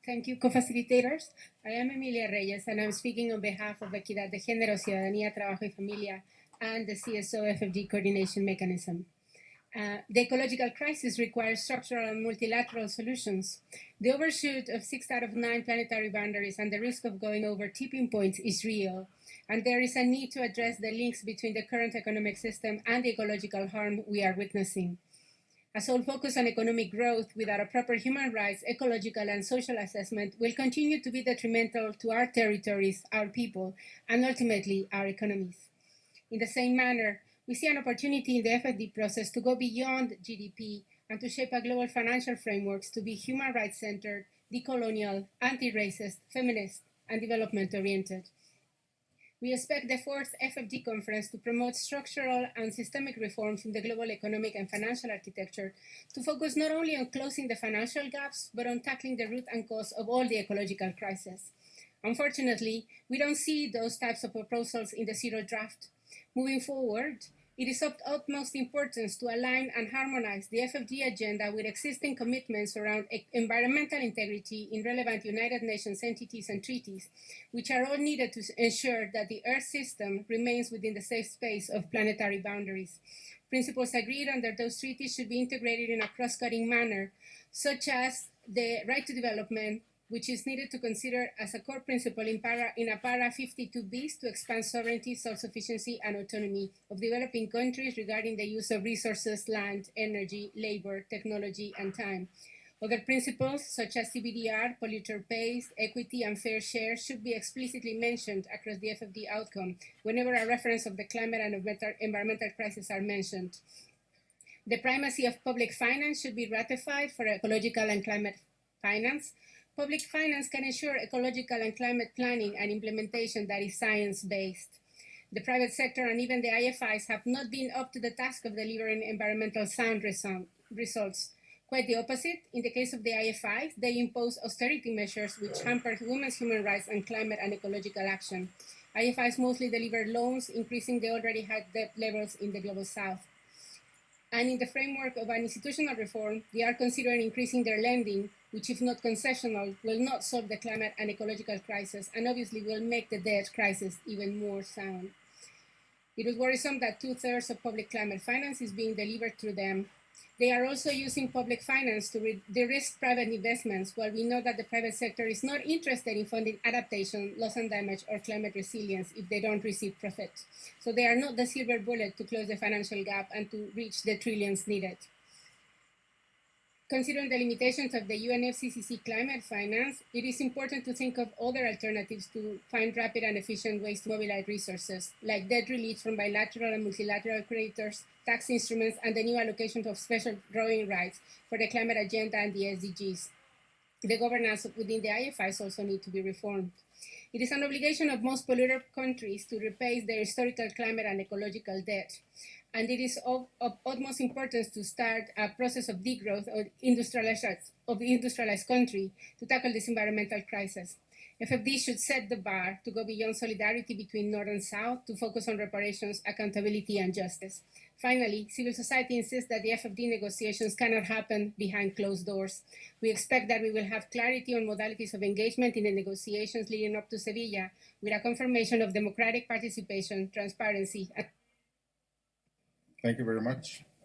Thank you, co-facilitators. I am Emilia Reyes, and I'm speaking on behalf of Equidad de Género, Ciudadanía, Trabajo y Familia, and the CSO FFD coordination mechanism. The ecological crisis requires structural and multilateral solutions. The overshoot of 6 out of 9 planetary boundaries and the risk of going over tipping points is real, and there is a need to address the links between the current economic system and the ecological harm we are witnessing. A sole focus on economic growth without a proper human rights, ecological, and social assessment will continue to be detrimental to our territories, our people, and ultimately our economies. In the same manner, we see an opportunity in the FFD process to go beyond GDP and to shape a global financial frameworks to be human rights centered, decolonial, anti-racist, feminist, and development oriented. We expect the fourth FFD conference to promote structural and systemic reforms in the global economic and financial architecture to focus not only on closing the financial gaps, but on tackling the root and cause of all the ecological crises. Unfortunately, we don't see those types of proposals in the zero draft. Moving forward, it is of utmost importance to align and harmonize the FFD agenda with existing commitments around environmental integrity in relevant United Nations entities and treaties, which are all needed to ensure that the Earth system remains within the safe space of planetary boundaries. Principles agreed under those treaties should be integrated in a cross-cutting manner, such as the right to development, which is needed to consider as a core principle in a para 52 bis to expand sovereignty, self-sufficiency, and autonomy of developing countries regarding the use of resources, land, energy, labor, technology, and time. Other principles, such as CBDR, polluter pays, equity, and fair share, should be explicitly mentioned across the FFD outcome whenever a reference of the climate and environmental crisis are mentioned. The primacy of public finance should be ratified for ecological and climate finance. Public finance can ensure ecological and climate planning and implementation that is science-based. The private sector and even the IFIs have not been up to the task of delivering environmental sound results. Quite the opposite. In the case of the IFIs, they impose austerity measures which hamper women's human rights and climate and ecological action. IFIs mostly deliver loans, increasing the already high debt levels in the Global South. And in the framework of an institutional reform, they are considering increasing their lending, which, if not concessional, will not solve the climate and ecological crisis, and obviously will make the debt crisis even more sound. It is worrisome that 2/3 of public climate finance is being delivered through them. They are also using public finance to de-risk private investments, while we know that the private sector is not interested in funding adaptation, loss and damage, or climate resilience if they don't receive profit. So they are not the silver bullet to close the financial gap and to reach the trillions needed. Considering the limitations of the UNFCCC climate finance, it is important to think of other alternatives to find rapid and efficient ways to mobilize resources, like debt relief from bilateral and multilateral creditors, tax instruments, and the new allocation of special drawing rights for the climate agenda and the SDGs. The governance within the IFIs also need to be reformed. It is an obligation of most polluter countries to repay their historical climate and ecological debt. And it is of utmost importance to start a process of degrowth of the industrialized country to tackle this environmental crisis. FFD should set the bar to go beyond solidarity between North and South to focus on reparations, accountability, and justice. Finally, civil society insists that the FFD negotiations cannot happen behind closed doors. We expect that we will have clarity on modalities of engagement in the negotiations leading up to Sevilla, with a confirmation of democratic participation, transparency, and Thank you very much.